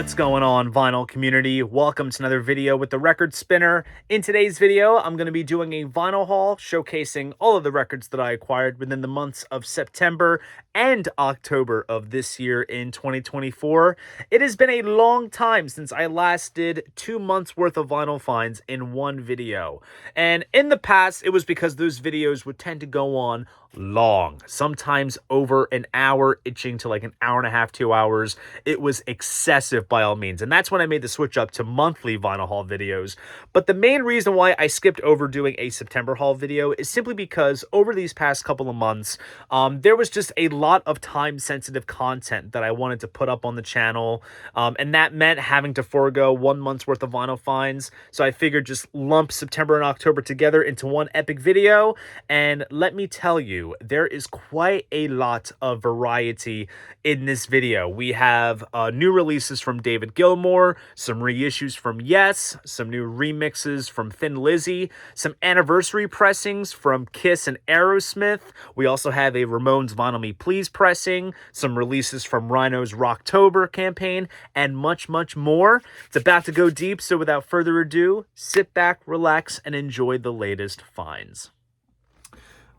What's going on, vinyl community? Welcome to another video with the Record Spinner. In today's video, I'm going to be doing a vinyl haul showcasing all of the records that I acquired within the months of September and October of this year in 2024. It has been a long time since I last did 2 months worth of vinyl finds in one video. And in the past, it was because those videos would tend to go on long, sometimes over an hour, itching to like an hour and a half, 2 hours. It was excessive by all means, and that's when I made the switch up to monthly vinyl haul videos. But the main reason why I skipped over doing a September haul video is simply because over these past couple of months, there was just a lot of time-sensitive content that I wanted to put up on the channel, and that meant having to forego 1 month's worth of vinyl finds. So I figured just lump September and October together into one epic video, and let me tell you, there is quite a lot of variety in this video. We have new releases from David Gilmour, some reissues from Yes, some new remixes from Thin Lizzy, some anniversary pressings from Kiss and Aerosmith. We also have a Ramones Vinyl Me Please pressing, some releases from Rhino's Rocktober campaign, and much, much more. It's about to go deep, so without further ado, sit back, relax, and enjoy the latest finds.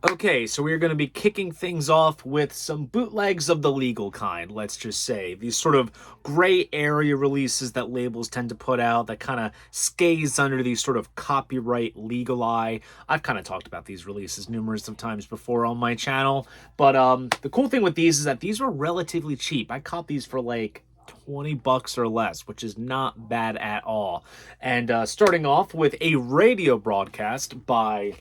Okay, so we're going to be kicking things off with some bootlegs of the legal kind, let's just say. These sort of gray area releases that labels tend to put out that kind of skaze under these sort of copyright legal eye. I've kind of talked about these releases numerous of times before on my channel, but the cool thing with these is that these were relatively cheap. I caught these for like $20 or less, which is not bad at all. And starting off with a radio broadcast by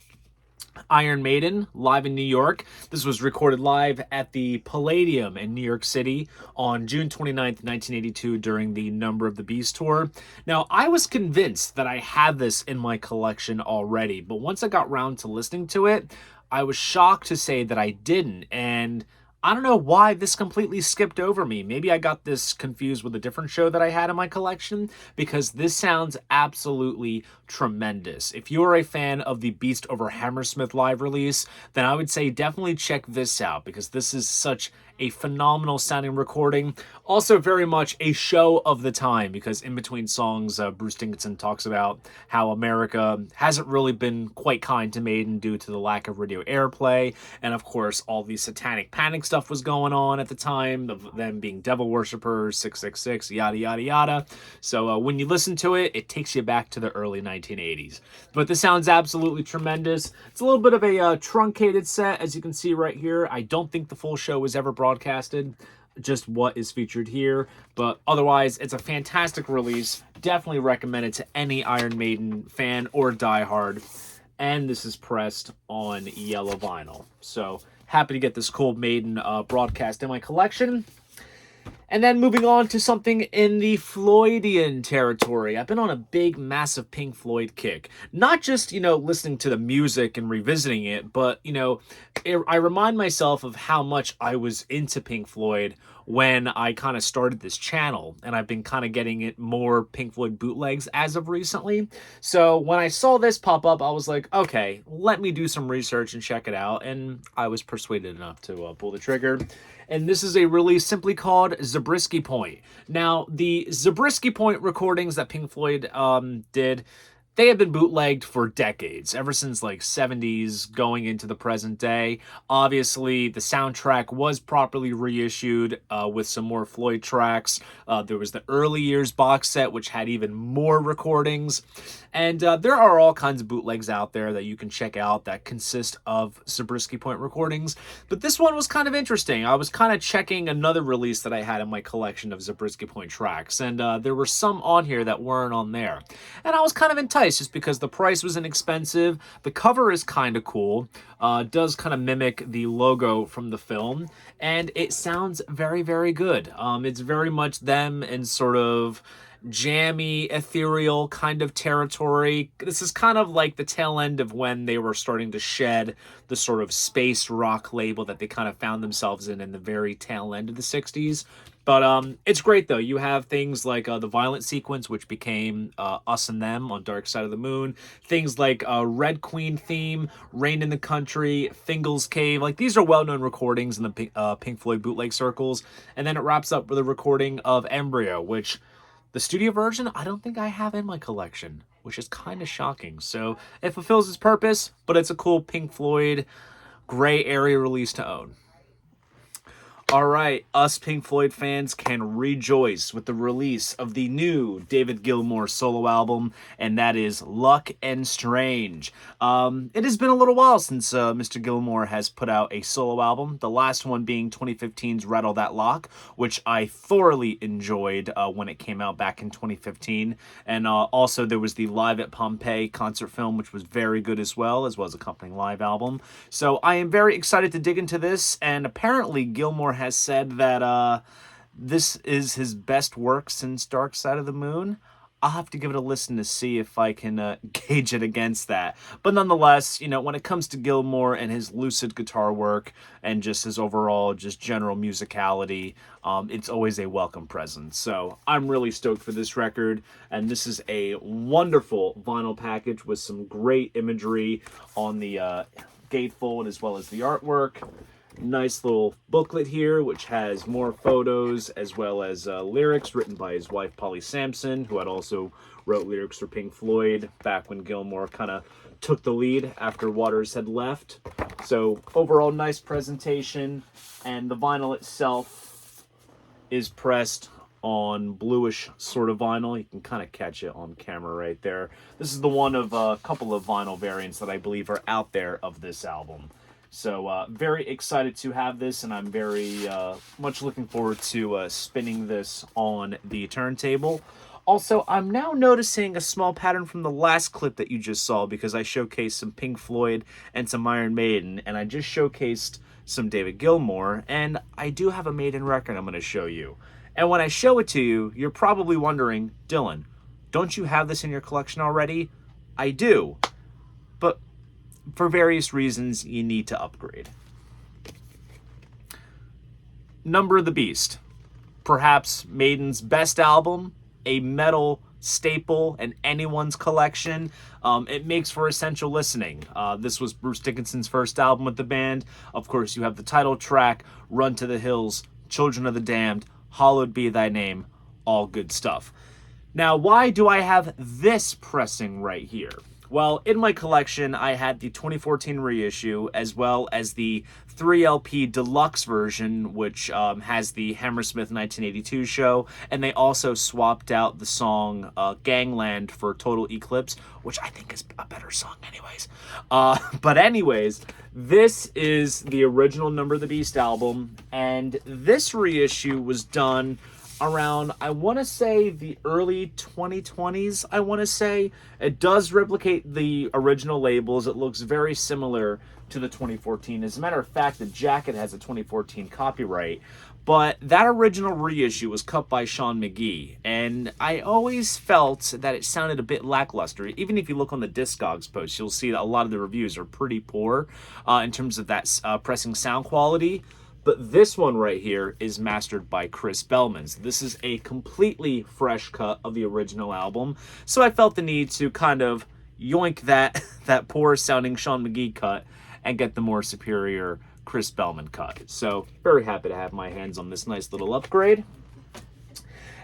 Iron Maiden, live in New York. This was recorded live at the Palladium in New York City on June 29th, 1982 during the Number of the Beast tour. Now, I was convinced that I had this in my collection already, but once I got round to listening to it, I was shocked to say that I didn't, and I don't know why this completely skipped over me. Maybe I got this confused with a different show that I had in my collection, because this sounds absolutely tremendous. If you're a fan of the Beast over Hammersmith live release, then I would say definitely check this out, because this is such a phenomenal sounding recording. Also very much a show of the time, because in between songs, Bruce Dickinson talks about how America hasn't really been quite kind to Maiden due to the lack of radio airplay, and of course all the satanic panic stuff was going on at the time, of them being devil worshippers, 666, yada yada yada. So when you listen to it, it takes you back to the early 1980s. But this sounds absolutely tremendous. It's a little bit of a truncated set, as you can see right here. I don't think the full show was ever broadcasted, just what is featured here, but otherwise it's a fantastic release. Definitely recommend it to any Iron Maiden fan or diehard, and this is pressed on yellow vinyl. So happy to get this cool Maiden broadcast in my collection. And then moving on to something in the Floydian territory. I've been on a big, massive Pink Floyd kick. Not just, listening to the music and revisiting it, but, I remind myself of how much I was into Pink Floyd when I kind of started this channel, and I've been kind of getting it more Pink Floyd bootlegs as of recently. So when I saw this pop up, I was like, okay, let me do some research and check it out, and I was persuaded enough to pull the trigger. And this is a release simply called Zabriskie Point. Now, the Zabriskie Point recordings that Pink Floyd did, they have been bootlegged for decades, ever since like 70s going into the present day. Obviously, the soundtrack was properly reissued with some more Floyd tracks. There was the early years box set, which had even more recordings. And there are all kinds of bootlegs out there that you can check out that consist of Zabriskie Point recordings. But this one was kind of interesting. I was kind of checking another release that I had in my collection of Zabriskie Point tracks, and there were some on here that weren't on there. And I was kind of enticed just because the price was inexpensive. The cover is kind of cool. Does kind of mimic the logo from the film, and it sounds very, very good. It's very much them in sort of jammy, ethereal kind of territory. This is kind of like the tail end of when they were starting to shed the sort of space rock label that they kind of found themselves in the very tail end of the 60s. But it's great, though. You have things like the Violent Sequence, which became Us and Them on Dark Side of the Moon. Things like Red Queen Theme, Rain in the Country, Fingal's Cave. Like, these are well-known recordings in the Pink Floyd bootleg circles. And then it wraps up with a recording of Embryo, which The studio version, I don't think I have in my collection, which is kind of shocking. So it fulfills its purpose, but it's a cool Pink Floyd gray area release to own. All right, us Pink Floyd fans can rejoice with the release of the new David Gilmour solo album, and that is Luck and Strange. It has been a little while since Mr. Gilmour has put out a solo album, the last one being 2015's Rattle That Lock, which I thoroughly enjoyed when it came out back in 2015. And also there was the Live at Pompeii concert film, which was very good as well as accompanying live album. So I am very excited to dig into this, and apparently Gilmour has said that this is his best work since Dark Side of the Moon. I'll have to give it a listen to see if I can gauge it against that. But nonetheless, you know, when it comes to Gilmour and his lucid guitar work and just his overall just general musicality, it's always a welcome presence. So I'm really stoked for this record, and this is a wonderful vinyl package with some great imagery on the gatefold as well as the artwork. Nice little booklet here, which has more photos as well as lyrics written by his wife, Polly Sampson, who had also wrote lyrics for Pink Floyd back when Gilmour kind of took the lead after Waters had left. So overall, nice presentation, and the vinyl itself is pressed on bluish sort of vinyl. You can kind of catch it on camera right there. This is the one of a couple of vinyl variants that I believe are out there of this album. So very excited to have this, and I'm very much looking forward to spinning this on the turntable. Also, I'm now noticing a small pattern from the last clip that you just saw, because I showcased some Pink Floyd and some Iron Maiden, and I just showcased some David Gilmour, and I do have a Maiden record I'm going to show you. And when I show it to you, you're probably wondering, Dylan, don't you have this in your collection already? I do, but for various reasons, you need to upgrade. Number of the Beast. Perhaps Maiden's best album, a metal staple in anyone's collection. It makes for essential listening. This was Bruce Dickinson's first album with the band. Of course, you have the title track, Run to the Hills, Children of the Damned, Hallowed Be Thy Name, all good stuff. Now, why do I have this pressing right here? Well, in my collection, I had the 2014 reissue, as well as the 3LP deluxe version, which has the Hammersmith 1982 show, and they also swapped out the song Gangland for Total Eclipse, which I think is a better song anyways. But anyways, this is the original Number of the Beast album, and this reissue was done around, I want to say, the early 2020s, I want to say. It does replicate the original labels. It looks very similar to the 2014. As a matter of fact, the jacket has a 2014 copyright, but that original reissue was cut by Sean McGee, and I always felt that it sounded a bit lackluster. Even if you look on the Discogs post, you'll see that a lot of the reviews are pretty poor in terms of that pressing sound quality. But this one right here is mastered by Chris Bellman. So this is a completely fresh cut of the original album. So I felt the need to kind of yoink that poor sounding Sean McGee cut and get the more superior Chris Bellman cut. So very happy to have my hands on this nice little upgrade.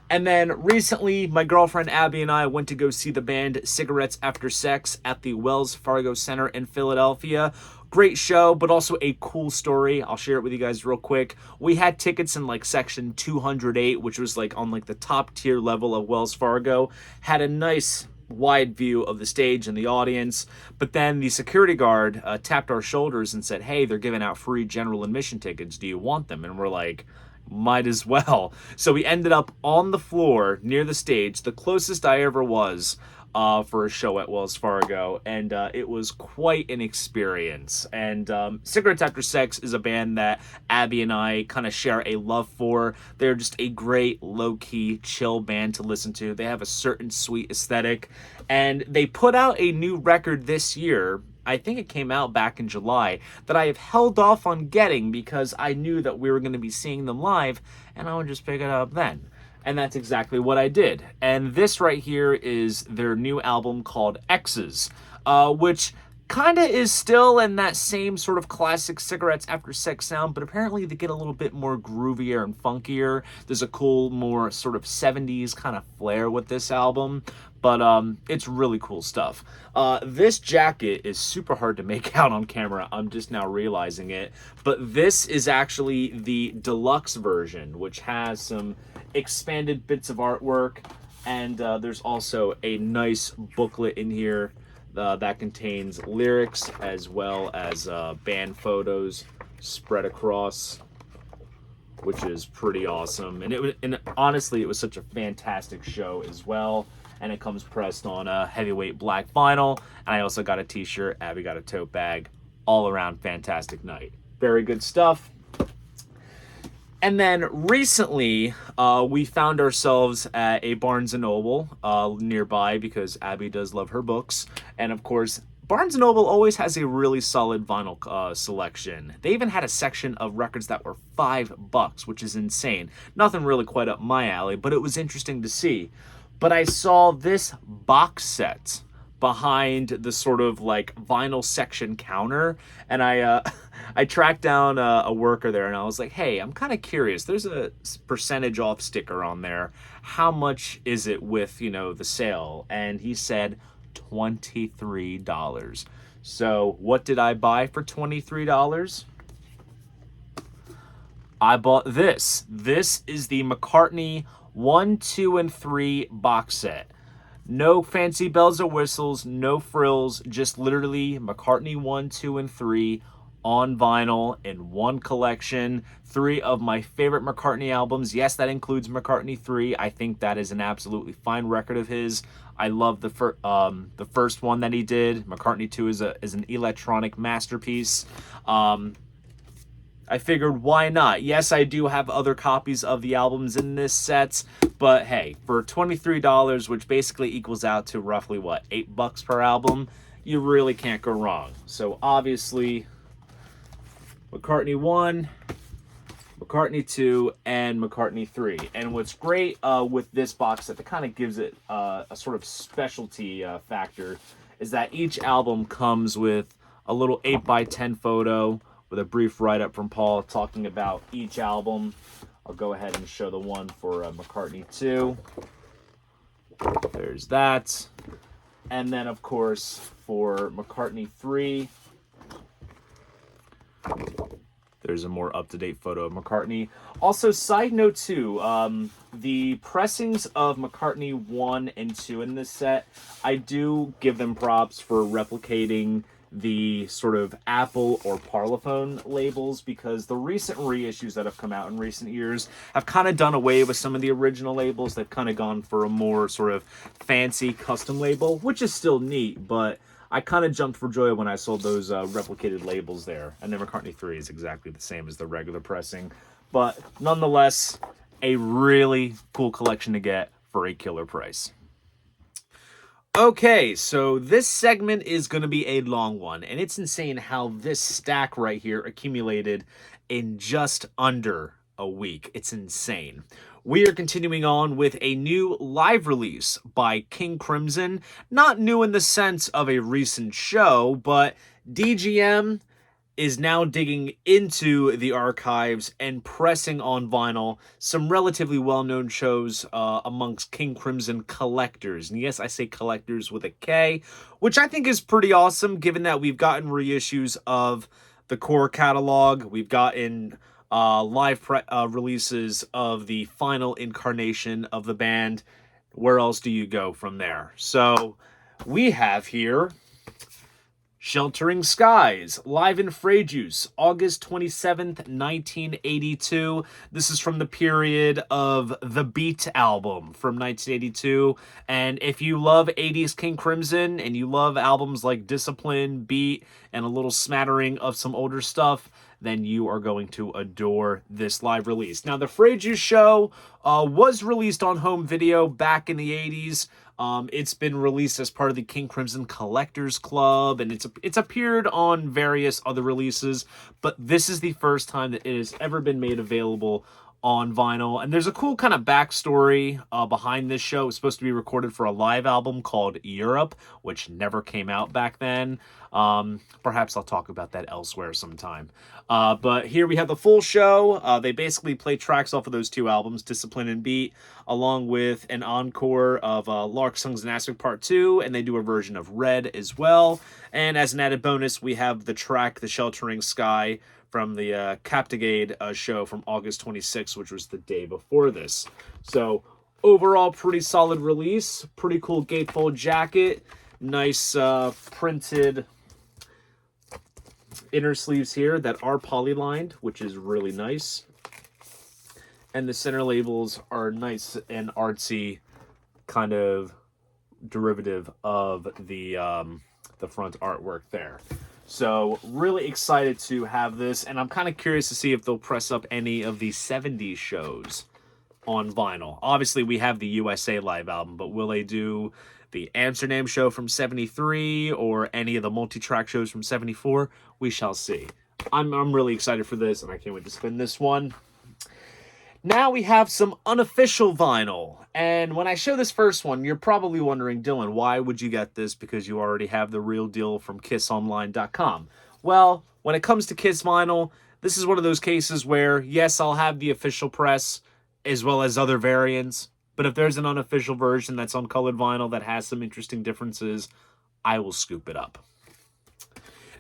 And then recently, my girlfriend Abby and I went to go see the band Cigarettes After Sex at the Wells Fargo Center in Philadelphia. Great show, but also a cool story. I'll share it with you guys real quick. We had tickets in like section 208, which was like on like the top tier level of Wells Fargo. Had a nice wide view of the stage and the audience, but then the security guard tapped our shoulders and said, "Hey, they're giving out free general admission tickets. Do you want them?" And we're like, might as well. So we ended up on the floor near the stage, the closest I ever was for a show at Wells Fargo, and it was quite an experience. And Cigarettes After Sex is a band that Abby and I kind of share a love for. They're just a great low-key chill band to listen to. They have a certain sweet aesthetic, and they put out a new record this year. I think it came out back in July, that I have held off on getting because I knew that we were going to be seeing them live, and I would just pick it up then. And that's exactly what I did. And this right here is their new album called X's, which kind of is still in that same sort of classic Cigarettes After Sex sound, but apparently they get a little bit more groovier and funkier. There's a cool, more sort of 70s kind of flair with this album, but it's really cool stuff. This jacket is super hard to make out on camera. I'm just now realizing it, but this is actually the deluxe version, which has some expanded bits of artwork, and there's also a nice booklet in here that contains lyrics as well as band photos spread across, which is pretty awesome. And honestly, it was such a fantastic show as well. And it comes pressed on a heavyweight black vinyl. And I also got a t-shirt. Abby got a tote bag. All around fantastic night. Very good stuff. And then recently, we found ourselves at a Barnes & Noble nearby, because Abby does love her books. And of course, Barnes & Noble always has a really solid vinyl selection. They even had a section of records that were $5, which is insane. Nothing really quite up my alley, but it was interesting to see. But I saw this box set behind the sort of like vinyl section counter, and I tracked down a worker there, and I was like, hey, I'm kind of curious, there's a percentage off sticker on there, how much is it with, you know, the sale? And he said $23. So what did I buy for $23? I bought this. This is the McCartney 1, 2, and 3 box set. No fancy bells or whistles, no frills, just literally McCartney 1, 2, and 3 on vinyl in one collection. 3 of my favorite McCartney albums. Yes, that includes McCartney 3. I think that is an absolutely fine record of his. I love the first one that he did. McCartney 2 is an electronic masterpiece. I figured, why not? Yes, I do have other copies of the albums in this set, but hey, for $23, which basically equals out to roughly, what, $8 per album, you really can't go wrong. So obviously, McCartney 1, McCartney 2, and McCartney 3. And what's great with this box set that kind of gives it a sort of specialty factor is that each album comes with a little 8x10 photo with a brief write-up from Paul talking about each album. I'll go ahead and show the one for McCartney 2. There's that. And then, of course, for McCartney 3, there's a more up-to-date photo of McCartney. Also, side note too, the pressings of McCartney 1 and 2 in this set, I do give them props for replicating the sort of Apple or Parlophone labels, because the recent reissues that have come out in recent years have kind of done away with some of the original labels. They've kind of gone for a more sort of fancy custom label, which is still neat, but I kind of jumped for joy when I saw those replicated labels there. And then McCartney 3 is exactly the same as the regular pressing, but nonetheless, a really cool collection to get for a killer price. Okay, so this segment is going to be a long one, and it's insane how this stack right here accumulated in just under a week. It's insane. We are continuing on with a new live release by King Crimson. Not new in the sense of a recent show, but DGM is now digging into the archives and pressing on vinyl some relatively well-known shows amongst King Crimson collectors. And yes, I say collectors with a K, which I think is pretty awesome, given that we've gotten reissues of the core catalog. We've gotten live releases of the final incarnation of the band. Where else do you go from there? So we have here Sheltering Skies, live in Frejus, August 27th, 1982. This is from the period of the Beat album from 1982. And if you love 80s King Crimson and you love albums like Discipline, Beat, and a little smattering of some older stuff, then you are going to adore this live release. Now, the Frejus show was released on home video back in the 80s. It's been released as part of the King Crimson Collectors Club, and it's appeared on various other releases, but this is the first time that it has ever been made available on vinyl. And there's a cool kind of backstory behind this show. It was supposed to be recorded for a live album called Europe, which never came out back then. Perhaps I'll talk about that elsewhere sometime. But here we have the full show. They basically play tracks off of those two albums, Discipline and Beat, along with an encore of Lark Songs and Asterisk Part 2, and they do a version of Red as well. And as an added bonus, we have the track The Sheltering Sky from the Captigade show from August 26th, which was the day before this. So overall, pretty solid release. Pretty cool gatefold jacket. Nice printed inner sleeves here that are poly-lined, which is really nice. And the center labels are nice and artsy, kind of derivative of the front artwork there. So really excited to have this, and I'm kind of curious to see if they'll press up any of the 70s shows on vinyl. Obviously, we have the USA live album, but will they do the Amsterdam show from 73 or any of the multi-track shows from 74? We shall see. I'm really excited for this, and I can't wait to spin this one. Now we have some unofficial vinyl. And when I show this first one, you're probably wondering, Dylan, why would you get this? Because you already have the real deal from kissonline.com. Well, when it comes to Kiss vinyl, this is one of those cases where, yes, I'll have the official press as well as other variants. But if there's an unofficial version that's on colored vinyl that has some interesting differences, I will scoop it up.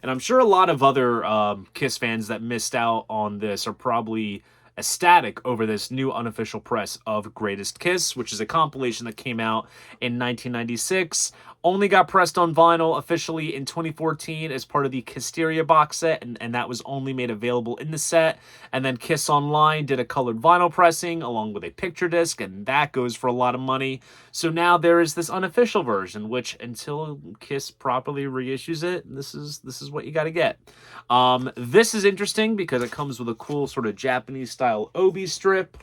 And I'm sure a lot of other Kiss fans that missed out on this are probably ecstatic over this new unofficial press of Greatest Kiss, which is a compilation that came out in 1996. Only got pressed on vinyl officially in 2014 as part of the Kissteria box set, and that was only made available in the set. And then Kiss Online did a colored vinyl pressing along with a picture disc, and that goes for a lot of money. So now there is this unofficial version, which until Kiss properly reissues it, this is what you got to get. This is interesting because it comes with a cool sort of Japanese style obi strip.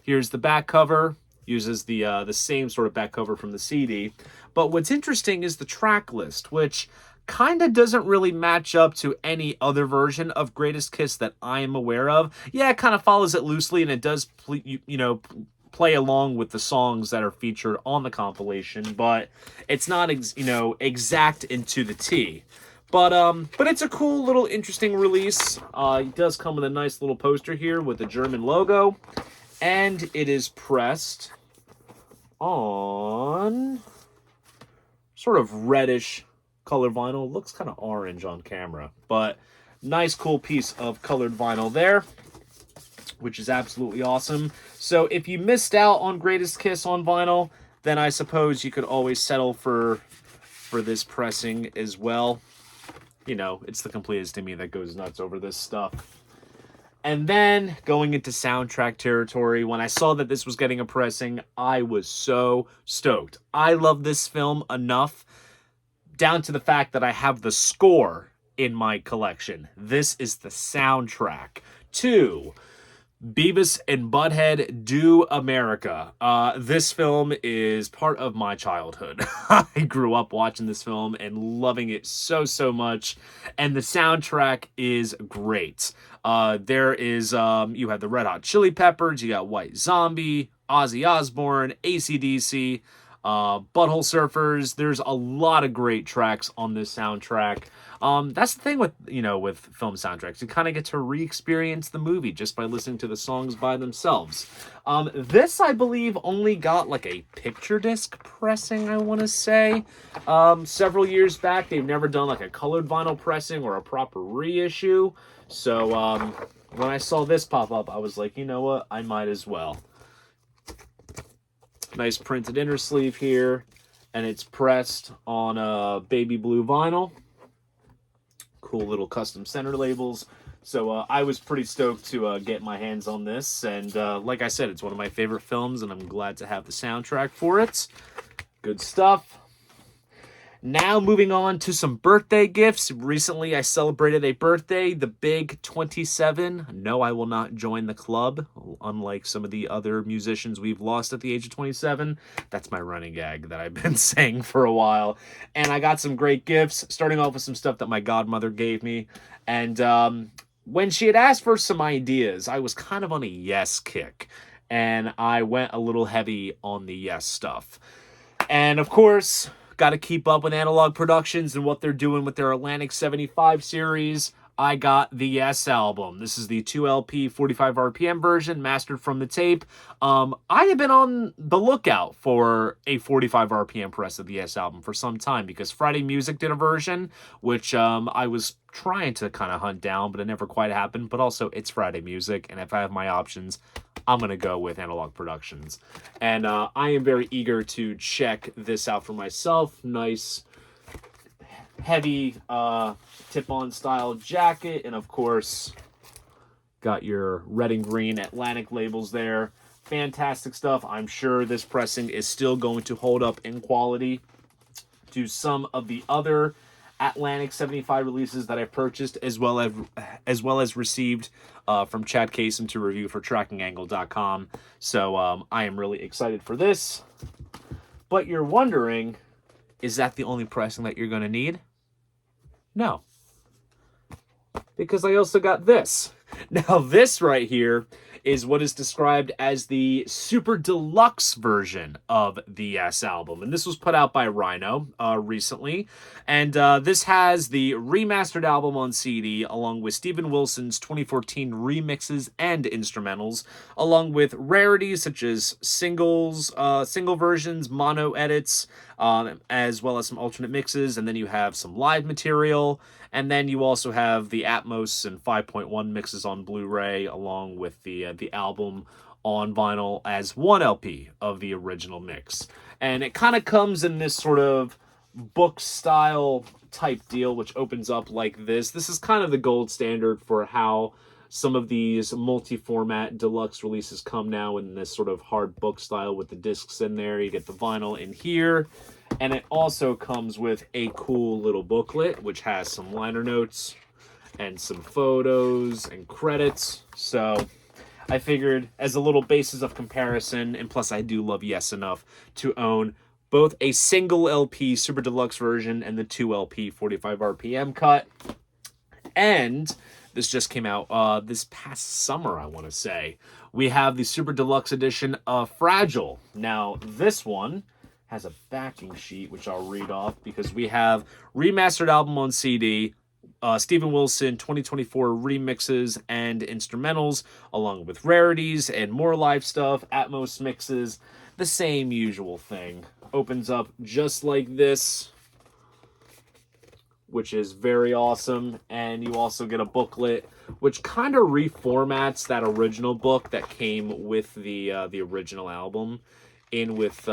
Here's the back cover. Uses the same sort of back cover from the CD. But what's interesting is the track list, which kind of doesn't really match up to any other version of Greatest Kiss that I am aware of. Yeah, it kind of follows it loosely, and it does, play along with the songs that are featured on the compilation, but it's not, exact into the T. But it's a cool little interesting release. It does come with a nice little poster here with the German logo, and it is pressed on sort of reddish color vinyl. Looks kind of orange on camera, but nice cool piece of colored vinyl there, which is absolutely awesome. So if you missed out on Greatest Kiss on vinyl, then I suppose you could always settle for this pressing as well. It's the completist to me that goes nuts over this stuff. And then going into soundtrack territory, when I saw that this was getting a pressing, I was so stoked. I love this film enough, down to the fact that I have the score in my collection. This is the soundtrack to Beavis and Butthead Do America. This film is part of my childhood. I grew up watching this film and loving it so much, and the soundtrack is great. There is, you have the Red Hot Chili Peppers, you got White Zombie, Ozzy Osbourne, AC/DC, Butthole Surfers. There's a lot of great tracks on this soundtrack. That's the thing with, with film soundtracks. You kind of get to re-experience the movie just by listening to the songs by themselves. This, I believe, only got like a picture disc pressing, I want to say. Several years back, they've never done like a colored vinyl pressing or a proper reissue. So, when I saw this pop up, I was like, you know what? I might as well. Nice printed inner sleeve here, and it's pressed on a baby blue vinyl. Cool little custom center labels. So I was pretty stoked to get my hands on this, and like I said, it's one of my favorite films, and I'm glad to have the soundtrack for it. Good stuff. Now moving on to some birthday gifts. Recently I celebrated a birthday, the big 27. No, I will not join the club, unlike some of the other musicians we've lost at the age of 27. That's my running gag that I've been saying for a while. And I got some great gifts, starting off with some stuff that my godmother gave me. And when she had asked for some ideas, I was kind of on a yes kick, and I went a little heavy on the yes stuff. And of course, got to keep up with Analog Productions and what they're doing with their Atlantic 75 series. I got the Yes album. This is the 2LP 45 RPM version, mastered from the tape. I have been on the lookout for a 45 RPM press of the Yes album for some time, because Friday Music did a version, which I was trying to kind of hunt down, but it never quite happened. But also, it's Friday Music, and if I have my options, I'm going to go with Analog Productions. And I am very eager to check this out for myself. Nice, heavy tip-on style jacket, and of course got your red and green Atlantic labels there. Fantastic stuff. I'm sure this pressing is still going to hold up in quality to some of the other Atlantic 75 releases that I've purchased, as well as received from Chad Kasem to review for trackingangle.com. So I am really excited for this. But you're wondering, is that the only pressing that you're going to need? No. Because I also got this. Now, this right here is what is described as the super deluxe version of the Yes album. And this was put out by Rhino recently. And this has the remastered album on CD, along with Steven Wilson's 2014 remixes and instrumentals, along with rarities such as singles, single versions, mono edits, as well as some alternate mixes. And then you have some live material. And then you also have the Atmos and 5.1 mixes on Blu-ray, along with the album on vinyl as one LP of the original mix. And it kind of comes in this sort of book-style type deal, which opens up like this. This is kind of the gold standard for how some of these multi-format deluxe releases come now, in this sort of hard book style with the discs in there. You get the vinyl in here. And it also comes with a cool little booklet, which has some liner notes and some photos and credits. So I figured, as a little basis of comparison, and plus I do love Yes enough to own both a single LP Super Deluxe version and the 2LP 45 RPM cut. And this just came out this past summer, I want to say. We have the Super Deluxe edition of Fragile. Now, this one has a backing sheet, which I'll read off, because we have remastered album on CD, Steven Wilson 2024 remixes and instrumentals, along with rarities and more live stuff, Atmos mixes, the same usual thing. Opens up just like this, which is very awesome. And you also get a booklet, which kind of reformats that original book that came with the original album, in with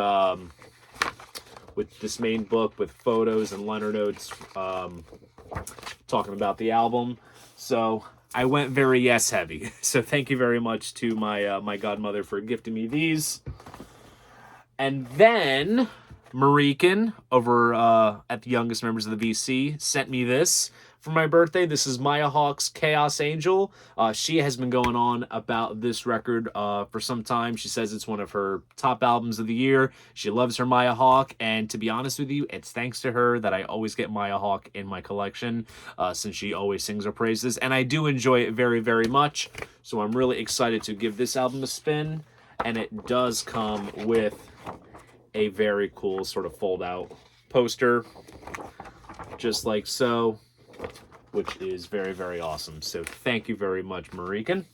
this main book with photos and liner notes talking about the album. So I went very Yes heavy. So thank you very much to my godmother for gifting me these. And then Marican over at the Youngest Members of the VC sent me this for my birthday. This is Maya Hawke's Chaos Angel. She has been going on about this record for some time. She says it's one of her top albums of the year. She loves her Maya Hawke, and to be honest with you, it's thanks to her that I always get Maya Hawke in my collection, since she always sings her praises, and I do enjoy it very, very much. So I'm really excited to give this album a spin, and it does come with a very cool sort of fold-out poster, just like so, which is very, very awesome. So thank you very much, Marican.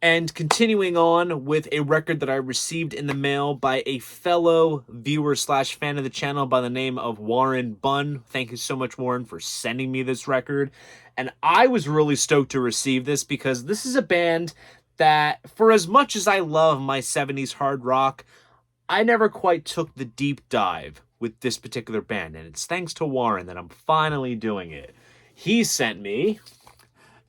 And continuing on with a record that I received in the mail by a fellow viewer slash fan of the channel by the name of Warren Bunn. Thank you so much, Warren, for sending me this record. And I was really stoked to receive this, because this is a band that, for as much as I love my 70s hard rock, I never quite took the deep dive with this particular band. And it's thanks to Warren that I'm finally doing it. He sent me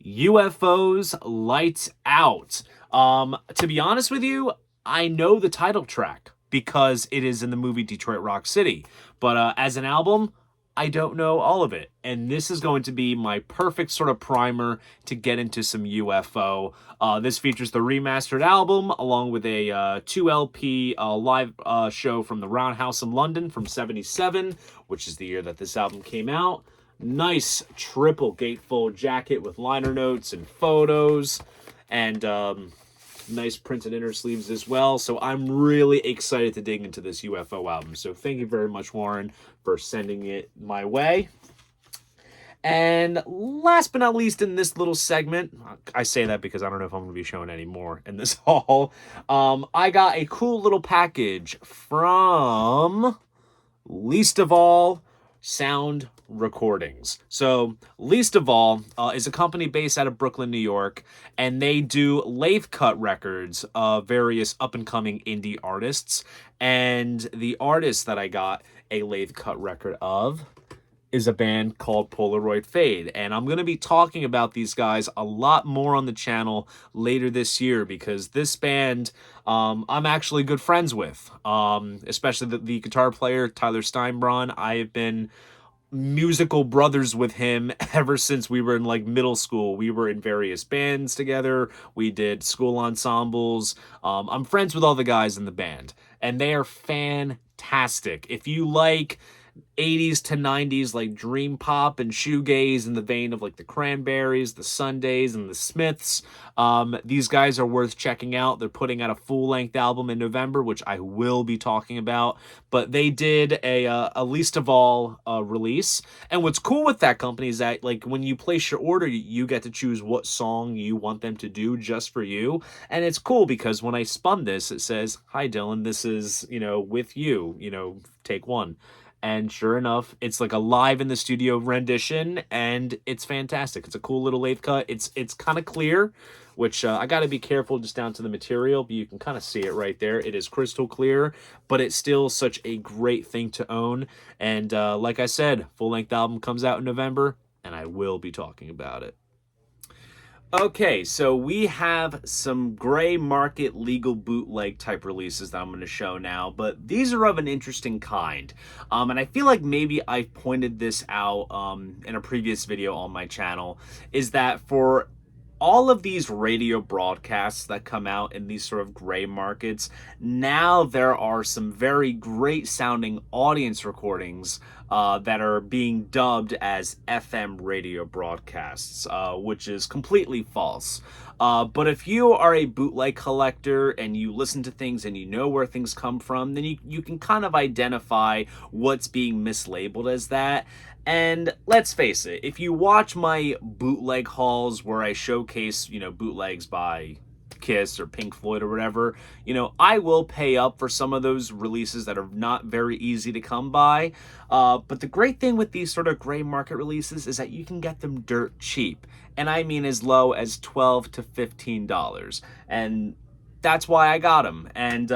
UFO's Lights Out. To be honest with you, I know the title track because it is in the movie Detroit Rock City. But as an album, I don't know all of it. And this is going to be my perfect sort of primer to get into some UFO. This features the remastered album, along with a 2LP live show from the Roundhouse in London from '77, which is the year that this album came out. Nice triple gatefold jacket with liner notes and photos, and nice printed inner sleeves as well. So I'm really excited to dig into this UFO album. So thank you very much, Warren, for sending it my way. And last but not least in this little segment, I say that because I don't know if I'm going to be showing any more in this haul. I got a cool little package from Least of All Sound Recordings. So Least of All is a company based out of Brooklyn, New York, and they do lathe cut records of various up-and-coming indie artists. And the artist that I got a lathe cut record of is a band called Polaroid Fade, and I'm going to be talking about these guys a lot more on the channel later this year because this band I'm actually good friends with, especially the guitar player Tyler Steinbraun. I have been musical brothers with him ever since we were in like middle school. We were in various bands together. We did school ensembles. I'm friends with all the guys in the band, and they are fantastic. If you like 80s to 90s like dream pop and shoegaze in the vein of like the Cranberries, the Sundays, and the Smiths, these guys are worth checking out. They're putting out a full-length album in November, which I will be talking about, but they did a Least of All release. And what's cool with that company is that like when you place your order, you get to choose what song you want them to do just for you. And it's cool because when I spun this, it says, "Hi Dylan, this is, with you, take one." And sure enough, it's like a live in the studio rendition, and it's fantastic. It's a cool little lathe cut. It's kind of clear, which I got to be careful just down to the material, but you can kind of see it right there. It is crystal clear, but it's still such a great thing to own. And like I said, full-length album comes out in November, and I will be talking about it. Okay, so we have some gray market legal bootleg type releases that I'm going to show now, but these are of an interesting kind. And I feel like maybe I pointed this out in a previous video on my channel, is that for all of these radio broadcasts that come out in these sort of gray markets, now there are some very great sounding audience recordings that are being dubbed as FM radio broadcasts, which is completely false. But if you are a bootleg collector and you listen to things and you know where things come from, then you can kind of identify what's being mislabeled as that. And let's face it, if you watch my bootleg hauls where I showcase, bootlegs by Kiss or Pink Floyd or whatever, I will pay up for some of those releases that are not very easy to come by. But the great thing with these sort of gray market releases is that you can get them dirt cheap. And I mean as low as $12 to $15. And that's why I got them. And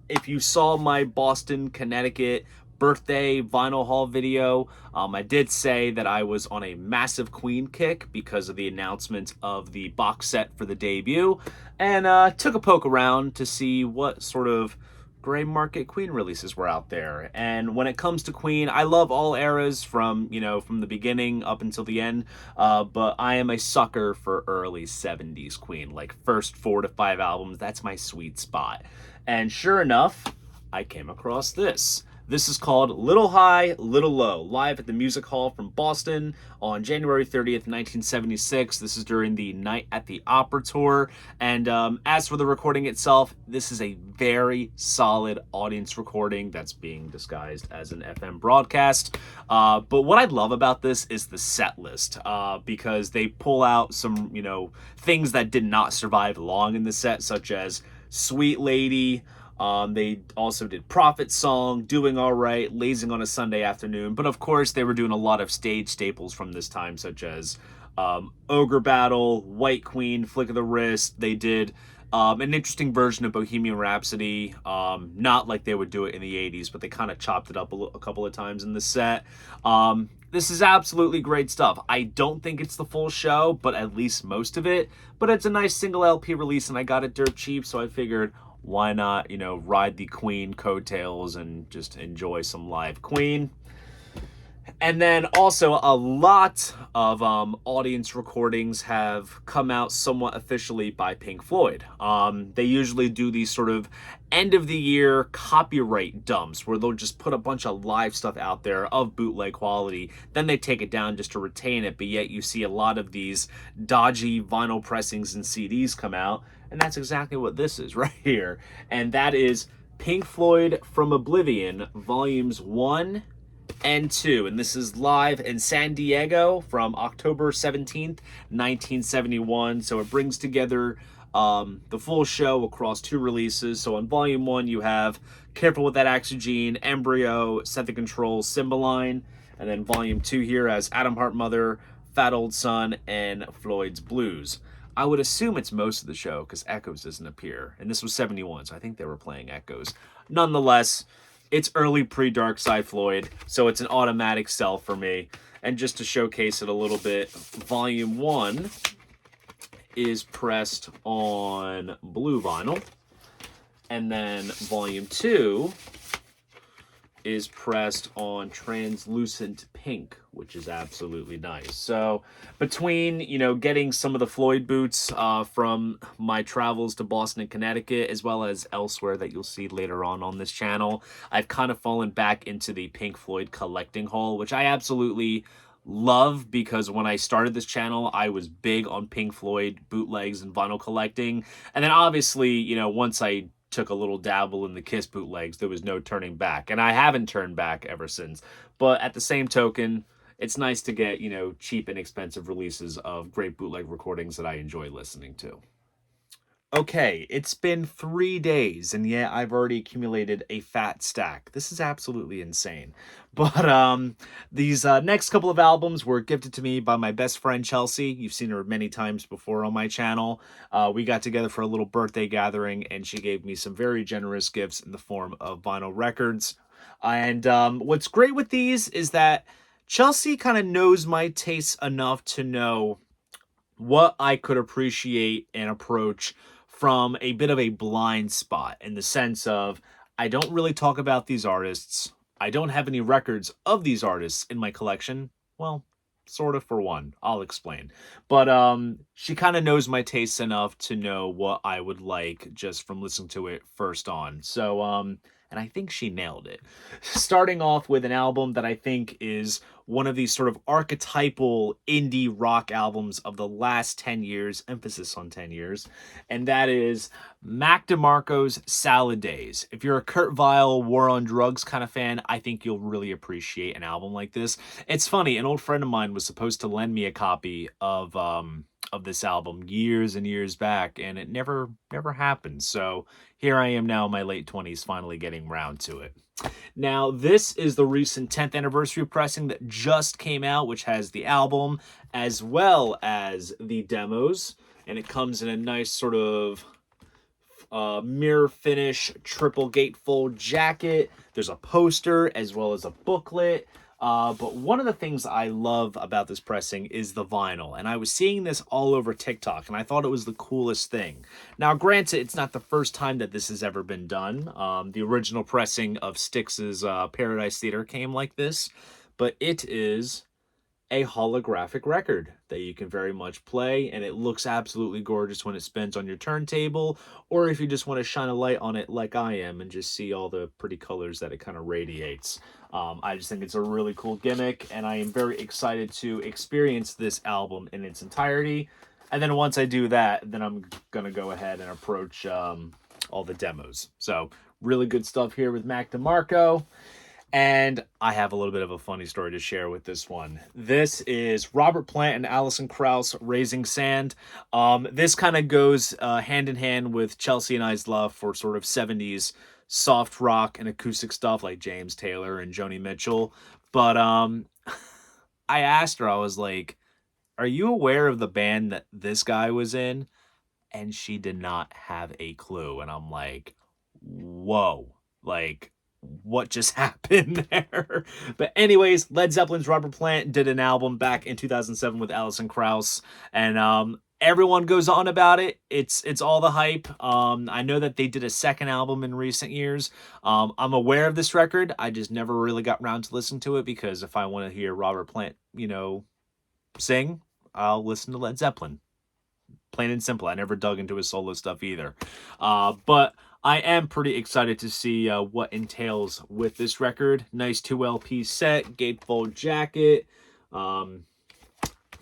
if you saw my Boston, Connecticut birthday vinyl haul video, I did say that I was on a massive Queen kick because of the announcement of the box set for the debut, and took a poke around to see what sort of gray market Queen releases were out there. And when it comes to Queen, I love all eras from the beginning up until the end, but I am a sucker for early 70s Queen, like first 4 to 5 albums. That's my sweet spot. And sure enough, I came across this. This is called Little High, Little Low, live at the Music Hall from Boston on January 30th, 1976. This is during the Night at the Opera tour. And as for the recording itself, this is a very solid audience recording that's being disguised as an FM broadcast. But what I love about this is the set list, because they pull out some, things that did not survive long in the set, such as Sweet Lady. They also did Prophet Song, Doing All Right, Lazing on a Sunday Afternoon. But of course, they were doing a lot of stage staples from this time, such as Ogre Battle, White Queen, Flick of the Wrist. They did an interesting version of Bohemian Rhapsody, not like they would do it in the 80s, but they kind of chopped it up a couple of times in the set. This is absolutely great stuff. I don't think it's the full show, but at least most of it. But it's a nice single LP release, and I got it dirt cheap, so I figured, why not, ride the Queen coattails and just enjoy some live Queen. And then also a lot of audience recordings have come out somewhat officially by Pink Floyd. They usually do these sort of end of the year copyright dumps where they'll just put a bunch of live stuff out there of bootleg quality. Then they take it down just to retain it. But yet you see a lot of these dodgy vinyl pressings and CDs come out. And that's exactly what this is right here. And that is Pink Floyd From Oblivion, Volumes 1 and 2, and this is live in San Diego from October 17th, 1971. So it brings together the full show across 2 releases. So on Volume 1, you have Careful with That Oxygen, Embryo, Set the Control, Cymbeline, and then Volume 2 here has Atom Heart Mother, Fat Old Son, and Floyd's Blues. I would assume it's most of the show because Echoes doesn't appear, and this was 71, so I think they were playing Echoes. Nonetheless, it's early pre-Dark Side Floyd, so it's an automatic sell for me. And just to showcase it a little bit, Volume 1 is pressed on blue vinyl. And then Volume 2 is pressed on translucent pink, which is absolutely nice. So between, getting some of the Floyd boots from my travels to Boston and Connecticut, as well as elsewhere that you'll see later on this channel, I've kind of fallen back into the Pink Floyd collecting haul, which I absolutely love because when I started this channel, I was big on Pink Floyd bootlegs and vinyl collecting. And then obviously, once I took a little dabble in the Kiss bootlegs, there was no turning back. And I haven't turned back ever since. But at the same token, it's nice to get, cheap, inexpensive releases of great bootleg recordings that I enjoy listening to. Okay, it's been 3 days, and yet I've already accumulated a fat stack. This is absolutely insane. But these next couple of albums were gifted to me by my best friend Chelsea. You've seen her many times before on my channel. We got together for a little birthday gathering, and she gave me some very generous gifts in the form of vinyl records. And what's great with these is that Chelsea kind of knows my tastes enough to know what I could appreciate and approach from a bit of a blind spot, in the sense of I don't really talk about these artists. I don't have any records of these artists in my collection. Well, sort of, for one. I'll explain. But she kind of knows my tastes enough to know what I would like just from listening to it first on. So and I think she nailed it. Starting off with an album that I think is one of these sort of archetypal indie rock albums of the last 10 years, emphasis on 10 years, and that is Mac DeMarco's Salad Days. If you're a Kurt Weill War on Drugs kind of fan, I think you'll really appreciate an album like this. It's funny, an old friend of mine was supposed to lend me a copy of this album years and years back, and it never happened. So here I am now in my late 20s finally getting round to it. Now, this is the recent 10th anniversary pressing that just came out, which has the album as well as the demos, and it comes in a nice sort of mirror finish triple gatefold jacket. There's a poster as well as a booklet. But one of the things I love about this pressing is the vinyl. And I was seeing this all over TikTok, and I thought it was the coolest thing. Now, granted, it's not the first time that this has ever been done. The original pressing of Styx's Paradise Theater came like this. But it is a holographic record that you can very much play, and it looks absolutely gorgeous when it spins on your turntable, or if you just want to shine a light on it like I am and just see all the pretty colors that it kind of radiates. I just think it's a really cool gimmick, and I am very excited to experience this album in its entirety. And then once I do that, then I'm going to go ahead and approach all the demos. So really good stuff here with Mac DeMarco. And I have a little bit of a funny story to share with this one. This is Robert Plant and Alison Krauss, Raising Sand. This kind of goes hand in hand with Chelsea and I's love for sort of 70s soft rock and acoustic stuff like James Taylor and Joni Mitchell. But I asked her, I was like, are you aware of the band that this guy was in? And she did not have a clue. And I'm like, whoa, like, what just happened there? But anyways, Led Zeppelin's Robert Plant did an album back in 2007 with Alison Krauss, and Everyone goes on about it. It's all the hype. I know that they did a second album in recent years. I'm aware of this record. I just never really got around to listen to it because if I want to hear Robert Plant, sing, I'll listen to Led Zeppelin. Plain and simple. I never dug into his solo stuff either. But I am pretty excited to see what entails with this record. Nice 2 LP set, gatefold jacket,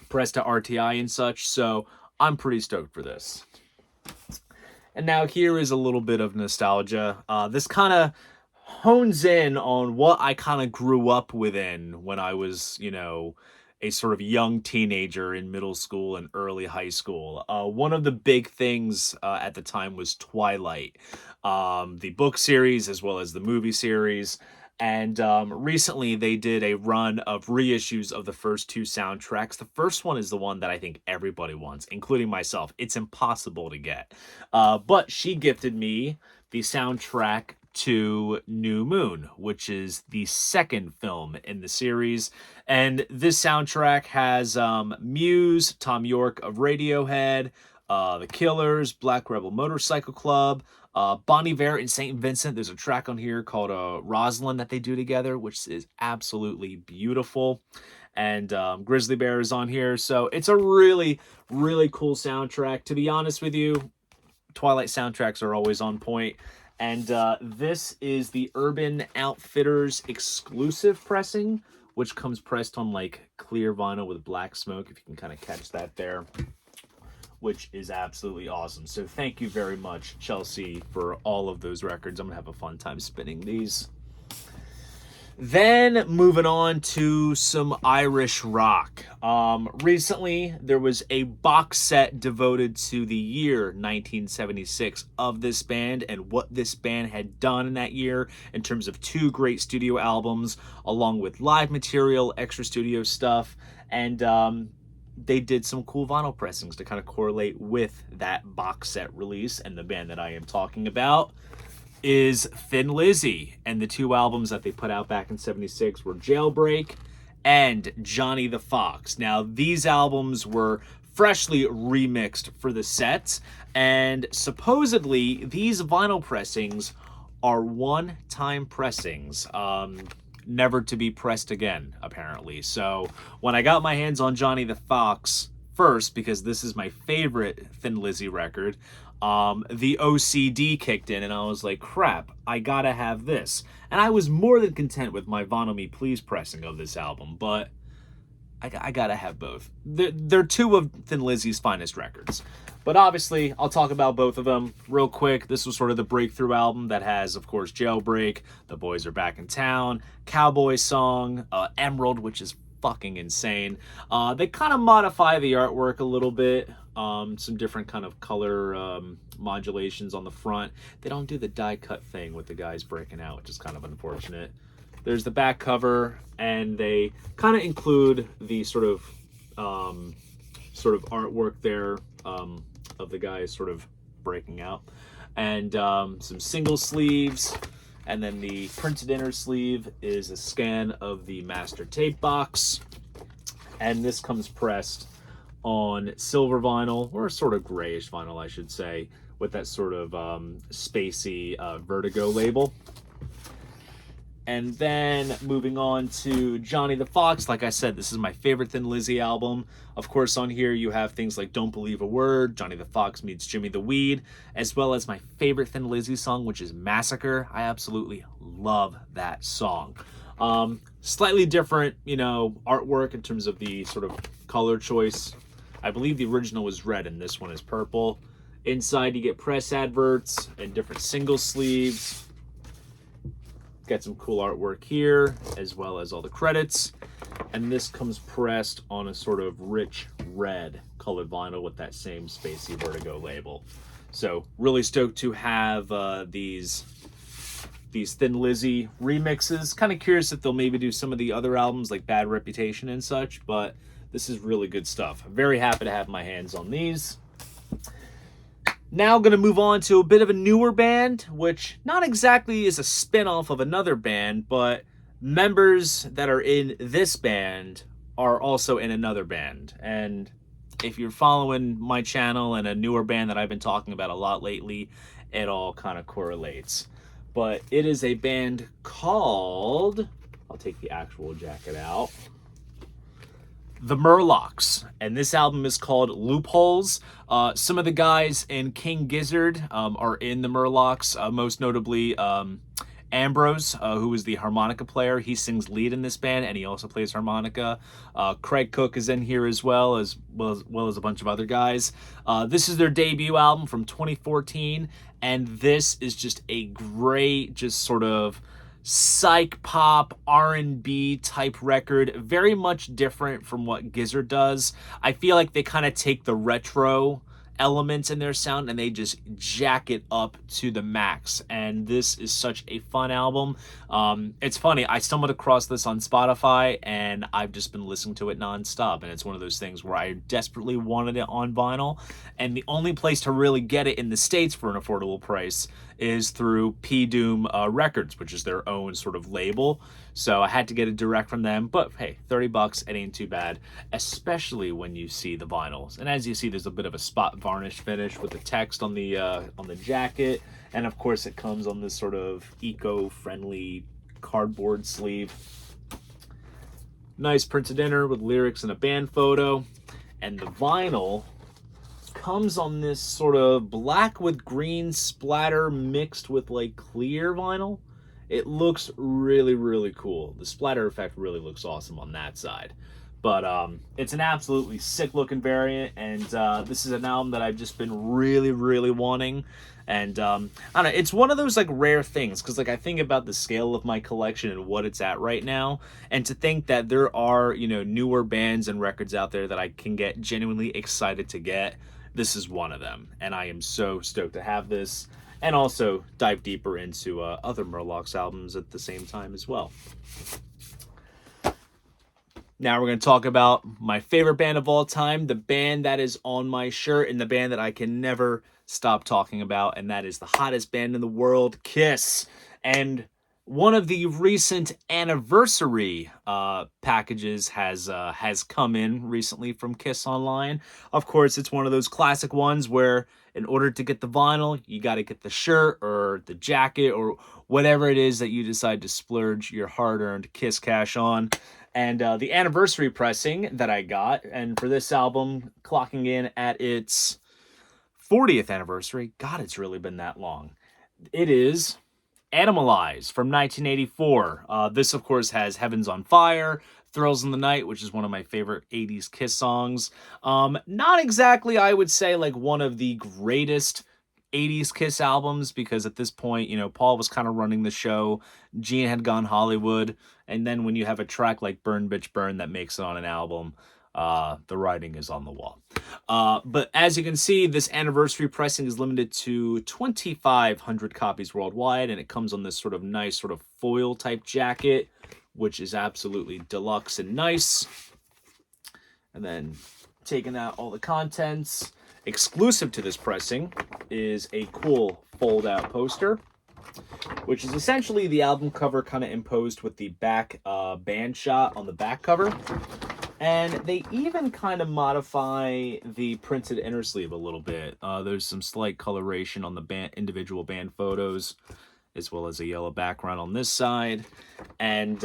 pressed to RTI and such. So I'm pretty stoked for this. And now here is a little bit of nostalgia. This kind of hones in on what I kind of grew up within when I was, a sort of young teenager in middle school and early high school. One of the big things at the time was Twilight, the book series as well as the movie series. And recently they did a run of reissues of the first 2 soundtracks. The first one is the one that I think everybody wants, including myself. It's impossible to get. But she gifted me the soundtrack to New Moon, which is the second film in the series. And this soundtrack has Muse, Tom York of Radiohead, The Killers, Black Rebel Motorcycle Club, Bon Iver and St. Vincent. There's a track on here called Rosalind that they do together, which is absolutely beautiful. And Grizzly Bear is on here. So it's a really, really cool soundtrack. To be honest with you, Twilight soundtracks are always on point. And this is the Urban Outfitters exclusive pressing, which comes pressed on like clear vinyl with black smoke, if you can kind of catch that there, which is absolutely awesome. So thank you very much, Chelsea, for all of those records. I'm going to have a fun time spinning these. Then moving on to some Irish rock. Recently, there was a box set devoted to the year 1976 of this band and what this band had done in that year in terms of 2 great studio albums, along with live material, extra studio stuff, and they did some cool vinyl pressings to kind of correlate with that box set release. And the band that I am talking about is Thin Lizzy, and the 2 albums that they put out back in 76 were Jailbreak and Johnny the Fox. Now, these albums were freshly remixed for the sets, and supposedly these vinyl pressings are one-time pressings, never to be pressed again, apparently. So when I got my hands on Johnny the Fox first, because this is my favorite Thin Lizzy record, the OCD kicked in and I was like, crap, I gotta have this. And I was more than content with my Vinyl Me Please pressing of this album, but I gotta have both. They're 2 of Thin Lizzy's finest records. But obviously, I'll talk about both of them real quick. This was sort of the breakthrough album that has, of course, Jailbreak, The Boys Are Back in Town, Cowboy Song, Emerald, which is fucking insane. They kind of modify the artwork a little bit. Some different kind of color modulations on the front. They don't do the die cut thing with the guys breaking out, which is kind of unfortunate. There's the back cover, and they kind of include the sort of artwork there of the guys sort of breaking out, and some single sleeves. And then the printed inner sleeve is a scan of the master tape box. And this comes pressed on silver vinyl, or sort of grayish vinyl, I should say, with that sort of spacey Vertigo label. And then moving on to Johnny the Fox. Like I said, this is my favorite Thin Lizzy album. Of course, on here you have things like Don't Believe a Word, Johnny the Fox Meets Jimmy the Weed, as well as my favorite Thin Lizzy song, which is Massacre. I absolutely love that song. Slightly different, artwork in terms of the sort of color choice. I believe the original was red and this one is purple. Inside you get press adverts and different single sleeves. Got some cool artwork here, as well as all the credits. And this comes pressed on a sort of rich red colored vinyl with that same spacey Vertigo label. So really stoked to have these Thin Lizzy remixes. Kind of curious if they'll maybe do some of the other albums like Bad Reputation and such, but this is really good stuff. Very happy to have my hands on these. Now going to move on to a bit of a newer band, which not exactly is a spin-off of another band, but members that are in this band are also in another band. And if you're following my channel and a newer band that I've been talking about a lot lately, it all kind of correlates. But it is a band called, I'll take the actual jacket out, the Murlocs, and this album is called Loopholes. Some of the guys in King Gizzard are in the Murlocs, most notably Ambrose, who is the harmonica player. He sings lead in this band, and he also plays harmonica. Craig Cook is in here as well as a bunch of other guys. This is their debut album from 2014, and this is just a great, just sort of psych pop R&B type record, very much different from what Gizzard does. I feel like they kind of take the retro elements in their sound and they just jack it up to the max, and this is such a fun album. It's funny, I stumbled across this on Spotify and I've just been listening to it nonstop, and it's one of those things where I desperately wanted it on vinyl, and the only place to really get it in the States for an affordable price is through P-Doom Records, which is their own sort of label. So I had to get it direct from them, but hey, 30 bucks, it ain't too bad, especially when you see the vinyls. And as you see, there's a bit of a spot varnish finish with the text on the jacket, and of course it comes on this sort of eco-friendly cardboard sleeve. Nice printed inner with lyrics and a band photo, and the vinyl comes on this sort of black with green splatter mixed with like clear vinyl. It looks really, really cool. The splatter effect really looks awesome on that side. But it's an absolutely sick looking variant, and this is an album that I've just been really, really wanting. And I don't know, it's one of those like rare things, because like I think about the scale of my collection and what it's at right now, and to think that there are, you know, newer bands and records out there that I can get genuinely excited to get. This is one of them, and I am so stoked to have this, and also dive deeper into other Murlocs albums at the same time as well. Now we're going to talk about my favorite band of all time, the band that is on my shirt, and the band that I can never stop talking about, and that is the hottest band in the world, Kiss. And one of the recent anniversary packages has come in recently from Kiss Online. Of course, it's one of those classic ones where in order to get the vinyl, you got to get the shirt or the jacket or whatever it is that you decide to splurge your hard-earned Kiss cash on. And the anniversary pressing that I got, and for this album, clocking in at its 40th anniversary, God, it's really been that long. It is Animalize from 1984. This, of course, has Heaven's on Fire, Thrills in the Night, which is one of my favorite 80s Kiss songs. Not exactly, I would say, like one of the greatest 80s Kiss albums, because at this point, you know, Paul was kind of running the show, Gene had gone Hollywood, and then when you have a track like Burn Bitch Burn that makes it on an album, the writing is on the wall. But as you can see, this anniversary pressing is limited to 2,500 copies worldwide, and it comes on this sort of nice sort of foil type jacket, which is absolutely deluxe and nice. And then taking out all the contents, exclusive to this pressing is a cool fold-out poster, which is essentially the album cover kind of imposed with the back band shot on the back cover. And they even kind of modify the printed inner sleeve a little bit. There's some slight coloration on the individual band photos, as well as a yellow background on this side. And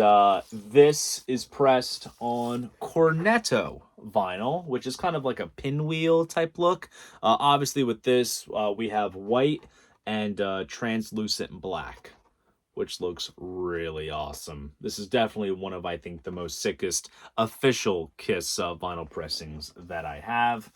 this is pressed on Cornetto vinyl, which is kind of like a pinwheel type look. Obviously with this, we have white and translucent black, which looks really awesome. This is definitely one of, I think, the most sickest official Kiss vinyl pressings that I have.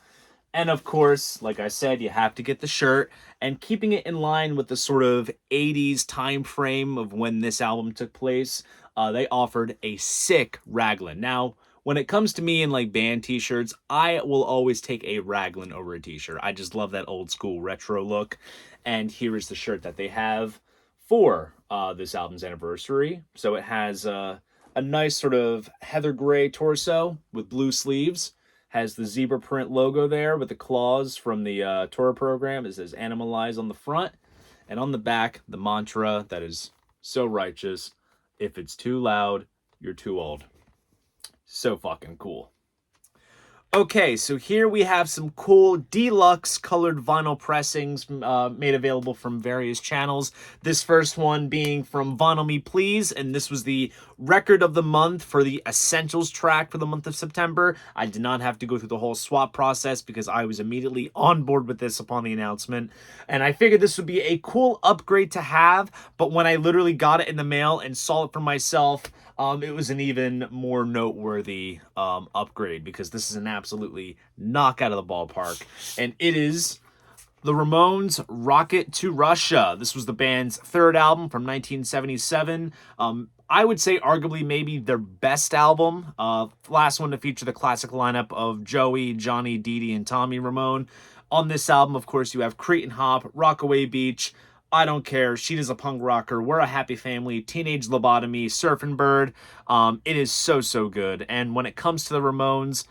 And of course, like I said, you have to get the shirt, and keeping it in line with the sort of 80s time frame of when this album took place, they offered a sick raglan. Now, when it comes to me and like band t-shirts, I will always take a raglan over a t-shirt. I just love that old school retro look. And here is the shirt that they have for this album's anniversary. So it has a nice sort of heather gray torso with blue sleeves. Has the zebra print logo there with the claws from the tour program. It says Animalize on the front. And on the back, the mantra that is so righteous: if it's too loud, you're too old. So fucking cool. Okay, so here we have some cool deluxe colored vinyl pressings made available from various channels. This first one being from Vinyl Me Please, and this was the record of the month for the Essentials track for the month of September. I did not have to go through the whole swap process because I was immediately on board with this upon the announcement. And I figured this would be a cool upgrade to have, but when I literally got it in the mail and saw it for myself, it was an even more noteworthy upgrade because this is an absolutely knockout of the ballpark. And it is the Ramones' Rocket to Russia. This was the band's third album from 1977. I would say arguably maybe their best album. Last one to feature the classic lineup of Joey, Johnny, Dee Dee, and Tommy Ramone. On this album, of course, you have Crete and Hop, Rockaway Beach, I Don't Care, She Is a Punk Rocker, We're a Happy Family, Teenage Lobotomy, Surfing Bird. It is so good. And when it comes to the Ramones,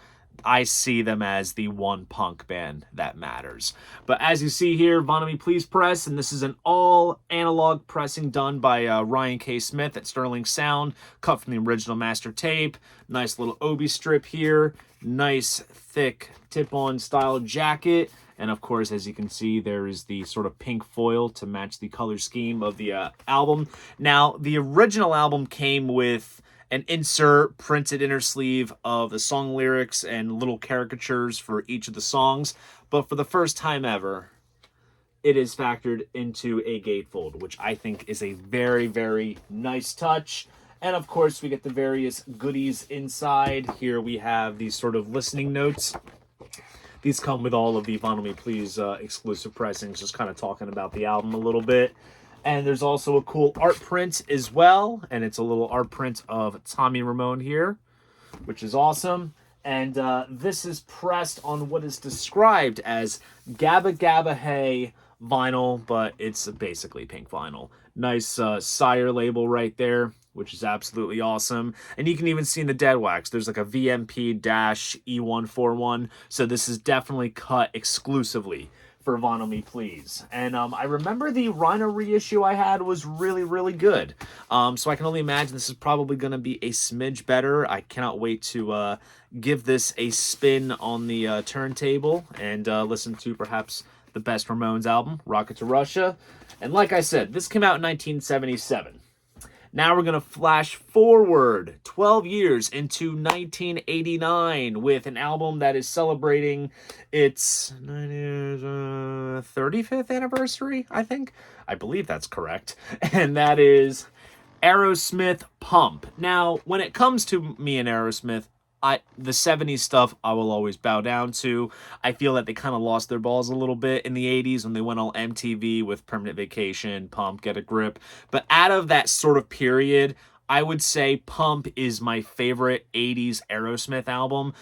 I see them as the one punk band that matters. But as you see here, Vinyl Me Please press, and this is an all analog pressing done by Ryan K. Smith at Sterling Sound, cut from the original master tape. Nice little obi strip here. Nice thick tip-on style jacket. And of course, as you can see, there is the sort of pink foil to match the color scheme of the album. Now, the original album came with an insert printed inner sleeve of the song lyrics and little caricatures for each of the songs. But for the first time ever, it is factored into a gatefold, which I think is a very nice touch. And of course, we get the various goodies inside. Here we have these sort of listening notes. These come with all of the Vinyl Me Please exclusive pressings, just kind of talking about the album a little bit. And there's also a cool art print as well. And it's a little art print of Tommy Ramone here, which is awesome. And this is pressed on what is described as Gabba Gabba Hey vinyl, but it's basically pink vinyl. Nice Sire label right there, which is absolutely awesome. And you can even see in the dead wax, there's like a VMP-E141. So this is definitely cut exclusively for Vinyl Me Please. And I remember the Rhino reissue I had was really good. So I can only imagine this is probably going to be a smidge better. I cannot wait to give this a spin on the turntable and listen to perhaps the best Ramones album, Rocket to Russia. And like I said, this came out in 1977. Now we're going to flash forward 12 years into 1989 with an album that is celebrating its 35th anniversary, I think. I believe that's correct. And that is Aerosmith Pump. Now, when it comes to me and Aerosmith, the 70s stuff I will always bow down to. I feel that they kind of lost their balls a little bit in the 80s when they went all MTV with Permanent Vacation, Pump, Get a Grip. But out of that sort of period, I would say Pump is my favorite 80s Aerosmith album.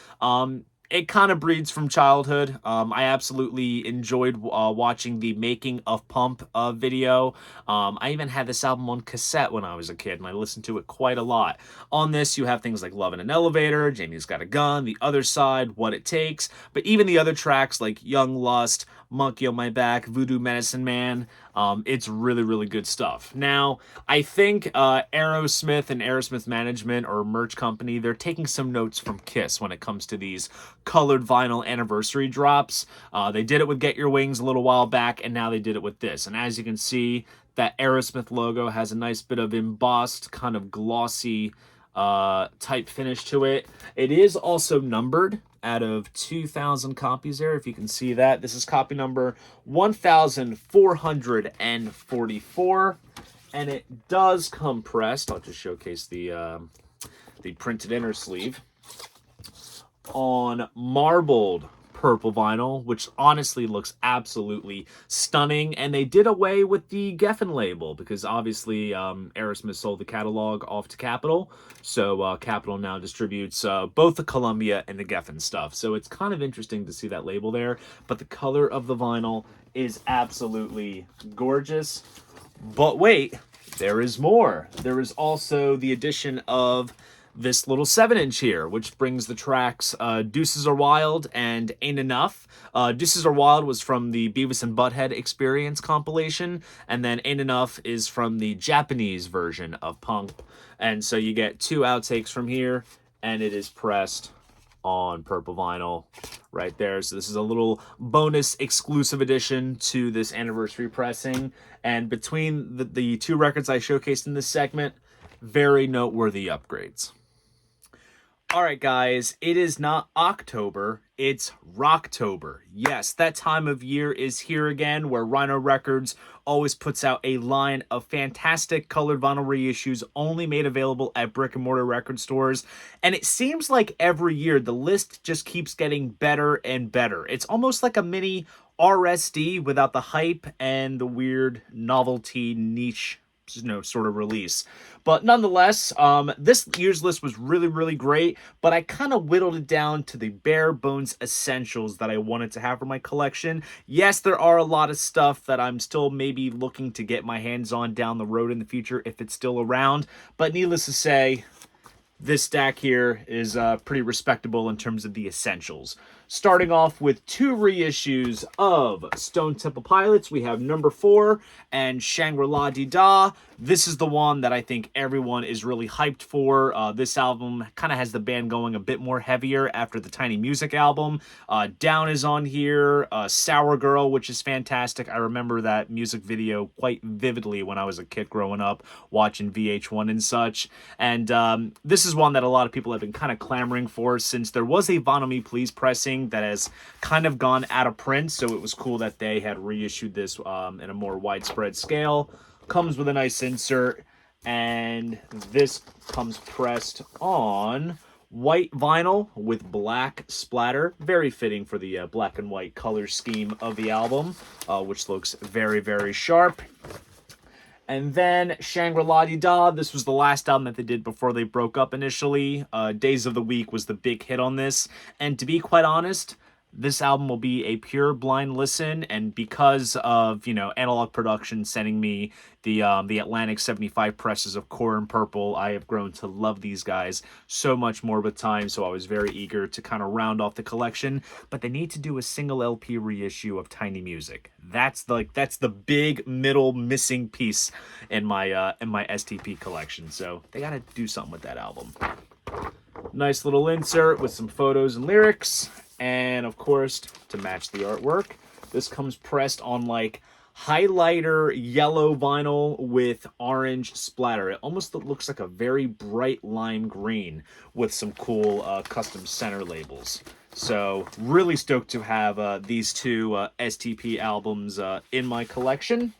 It kind of breeds from childhood. I absolutely enjoyed watching the Making of Pump video. I even had this album on cassette when I was a kid, and I listened to it quite a lot. On this, you have things like Love in an Elevator, Jamie's Got a Gun, The Other Side, What It Takes, but even the other tracks like Young Lust, Monkey on My Back, Voodoo Medicine Man, it's really good stuff. Now, I think Aerosmith and Aerosmith Management or merch company, they're taking some notes from Kiss when it comes to these colored vinyl anniversary drops. They did it with Get Your Wings a little while back, and now they did it with this. And as you can see, that Aerosmith logo has a nice bit of embossed, kind of glossy type finish to it. It is also numbered out of 2,000 copies there, if you can see that. This is copy number 1,444, and it does come pressed. I'll just showcase the printed inner sleeve on marbled purple vinyl, which honestly looks absolutely stunning. And they did away with the Geffen label because obviously Aerosmith sold the catalog off to Capitol. So Capitol now distributes both the Columbia and the Geffen stuff. So it's kind of interesting to see that label there. But the color of the vinyl is absolutely gorgeous. But wait, there is more. There is also the addition of this little 7-inch here, which brings the tracks Deuces Are Wild and Ain't Enough. Deuces Are Wild was from the Beavis and Butthead Experience compilation, and then Ain't Enough is from the Japanese version of Punk. And so you get two outtakes from here, and it is pressed on purple vinyl right there. So this is a little bonus exclusive edition to this anniversary pressing. And between the two records I showcased in this segment, very noteworthy upgrades. All right, guys, it is not October, it's Rocktober. Yes, that time of year is here again where Rhino Records always puts out a line of fantastic colored vinyl reissues only made available at brick and mortar record stores. And it seems like every year the list just keeps getting better and better. It's almost like a mini RSD without the hype and the weird novelty niche, sort of release. But nonetheless, this year's list was really great, but I kind of whittled it down to the bare bones essentials that I wanted to have for my collection. Yes, there are a lot of stuff that I'm still maybe looking to get my hands on down the road in the future if it's still around, but needless to say, this stack here is pretty respectable in terms of the essentials. Starting off with two reissues of Stone Temple Pilots, we have number 4 and Shangri-La Dee Da. This is the one that I think everyone is really hyped for. This album kind of has the band going a bit more heavier after the Tiny Music album. Down is on here. Sour Girl, which is fantastic. I remember that music video quite vividly when I was a kid growing up, watching VH1 and such. And this is one that a lot of people have been kind of clamoring for since there was a Vinyl Me Please pressing that has kind of gone out of print, so it was cool that they had reissued this in a more widespread scale. Comes with a nice insert, and this comes pressed on white vinyl with black splatter. Very fitting for the black and white color scheme of the album, which looks very sharp. And then Shangri-La Dee Da, this was the last album that they did before they broke up initially. Days of the Week was the big hit on this. And to be quite honest, this album will be a pure blind listen, and because of, Analog Production sending me the Atlantic 75 presses of Core and Purple, I have grown to love these guys so much more with time, so I was very eager to kind of round off the collection. But they need to do a single LP reissue of Tiny Music. That's the big middle missing piece in my STP collection, so they gotta do something with that album. Nice little insert with some photos and lyrics. And of course, to match the artwork, this comes pressed on like highlighter yellow vinyl with orange splatter. It almost looks like a very bright lime green with some cool custom center labels. So really stoked to have these two STP albums in my collection.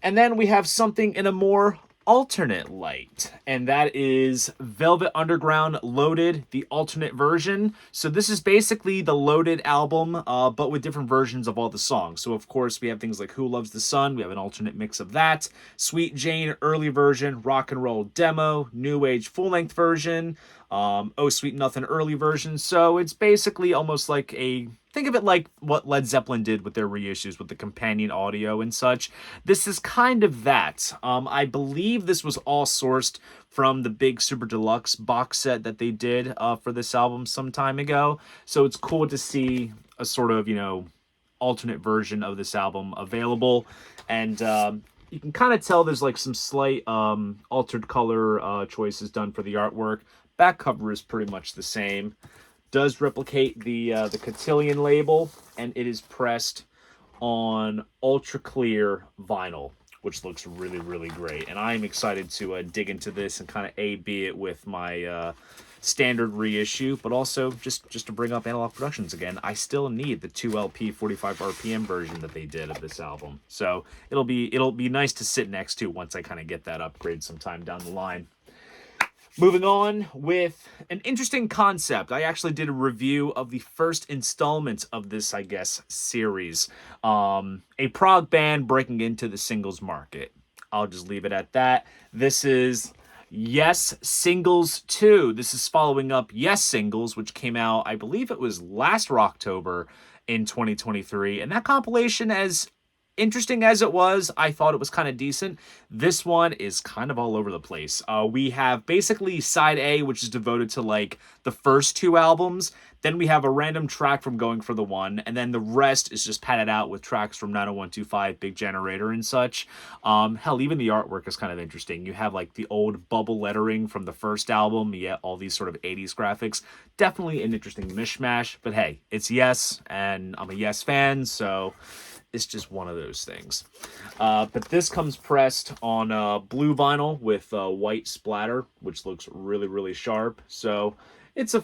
And then we have something in a more alternate light, and that is Velvet Underground Loaded, the alternate version. So this is basically the Loaded album, but with different versions of all the songs. So of course we have things like Who Loves the Sun, we have an alternate mix of that, Sweet Jane early version, Rock and Roll demo, New Age full-length version, Oh Sweet Nothing early version. So it's basically almost like think of it like what Led Zeppelin did with their reissues with the companion audio and such. This is kind of that. I believe this was all sourced from the big Super Deluxe box set that they did for this album some time ago. So it's cool to see a sort of, alternate version of this album available. And you can kind of tell there's like some slight altered color choices done for the artwork. Back cover is pretty much the same. Does replicate the Cotillion label, and it is pressed on ultra clear vinyl, which looks really great. And I'm excited to dig into this and kind of A/B it with my standard reissue, but also just to bring up Analog Productions again, I still need the 2LP 45 RPM version that they did of this album. So it'll be nice to sit next to once I kind of get that upgrade sometime down the line. Moving on with an interesting concept. I actually did a review of the first installment of this, I guess, series. A prog band breaking into the singles market. I'll just leave it at that. This is Yes Singles 2. This is following up Yes Singles, which came out, I believe it was last Rocktober in 2023. And that compilation has interesting as it was, I thought it was kind of decent. This one is kind of all over the place. We have basically side A, which is devoted to like the first two albums. Then we have a random track from Going for the One, and then the rest is just padded out with tracks from 90125, Big Generator, and such. Hell, even the artwork is kind of interesting. You have like the old bubble lettering from the first album, yet all these sort of 80s graphics. Definitely an interesting mishmash, but hey, it's Yes, and I'm a Yes fan, so it's just one of those things. But this comes pressed on blue vinyl with white splatter, which looks really, really sharp. So it's a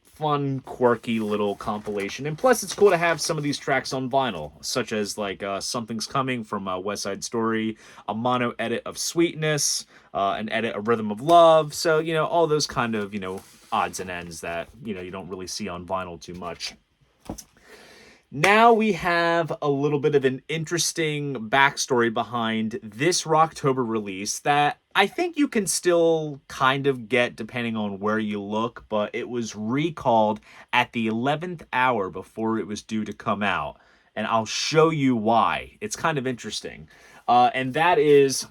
fun, quirky little compilation. And plus, it's cool to have some of these tracks on vinyl, such as like Something's Coming from West Side Story, a mono edit of Sweetness, an edit of Rhythm of Love. So, you know, all those kind of, you know, odds and ends that, you know, you don't really see on vinyl too much. Now we have a little bit of an interesting backstory behind this Rocktober release that I think you can still kind of get depending on where you look, but it was recalled at the 11th hour before it was due to come out. And I'll show you why. It's kind of interesting. And that is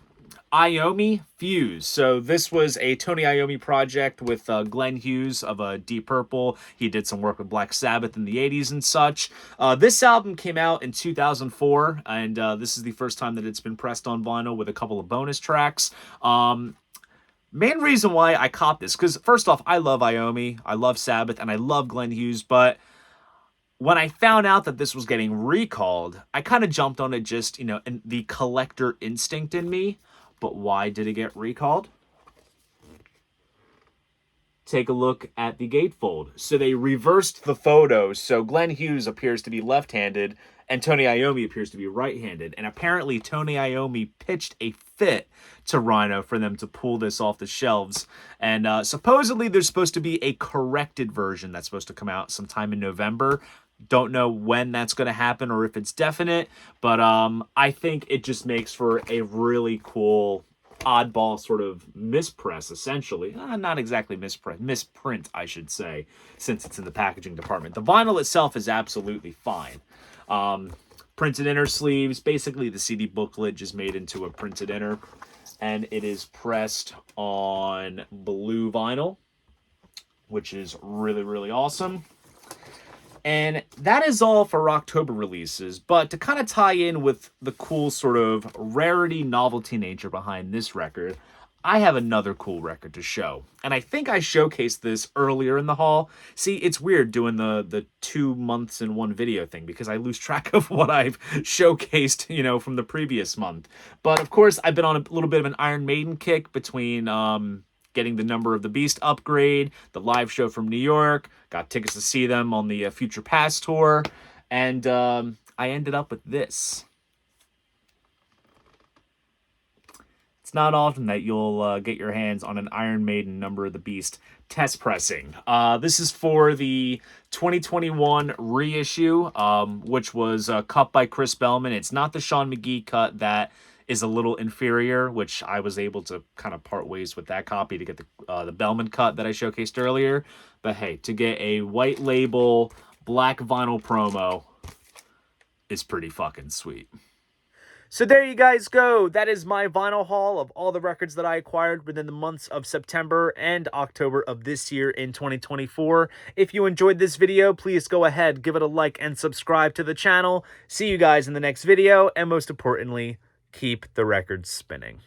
Iommi Fuse. So this was a Tony Iommi project with Glenn Hughes of Deep Purple. He did some work with Black Sabbath in the 80s and such. This album came out in 2004, and this is the first time that it's been pressed on vinyl with a couple of bonus tracks. Main reason why I copped this, because first off, I love Iommi, I love Sabbath, and I love Glenn Hughes, but when I found out that this was getting recalled, I kind of jumped on it just, you know, in the collector instinct in me. But why did it get recalled? Take a look at the gatefold. So they reversed the photos. So Glenn Hughes appears to be left-handed and Tony Iommi appears to be right-handed. And apparently Tony Iommi pitched a fit to Rhino for them to pull this off the shelves. And supposedly there's supposed to be a corrected version that's supposed to come out sometime in November. Don't know when that's going to happen or if it's definite, but I think it just makes for a really cool oddball sort of mispress, essentially. Not exactly misprint, I should say, since it's in the packaging department. The vinyl itself is absolutely fine. Printed inner sleeves, basically the CD booklet just made into a printed inner, and it is pressed on blue vinyl, which is really, really awesome. And that is all for Rocktober releases, but to kind of tie in with the cool sort of rarity, novelty nature behind this record, I have another cool record to show. And I think I showcased this earlier in the haul. See, it's weird doing the 2 months in one video thing because I lose track of what I've showcased, you know, from the previous month. But of course, I've been on a little bit of an Iron Maiden kick between getting the Number of the Beast upgrade, the live show from New York, got tickets to see them on the Future Past tour, and I ended up with this. It's not often that you'll get your hands on an Iron Maiden Number of the Beast test pressing. This is for the 2021 reissue, which was cut by Chris Bellman. It's not the Sean McGee cut that is a little inferior, which I was able to kind of part ways with that copy to get the Bellman cut that I showcased earlier. But hey, to get a white label black vinyl promo is pretty fucking sweet. So there you guys go. That is my vinyl haul of all the records that I acquired within the months of September and October of this year in 2024. If you enjoyed this video, please go ahead, give it a like and subscribe to the channel. See you guys in the next video, and most importantly, keep the records spinning.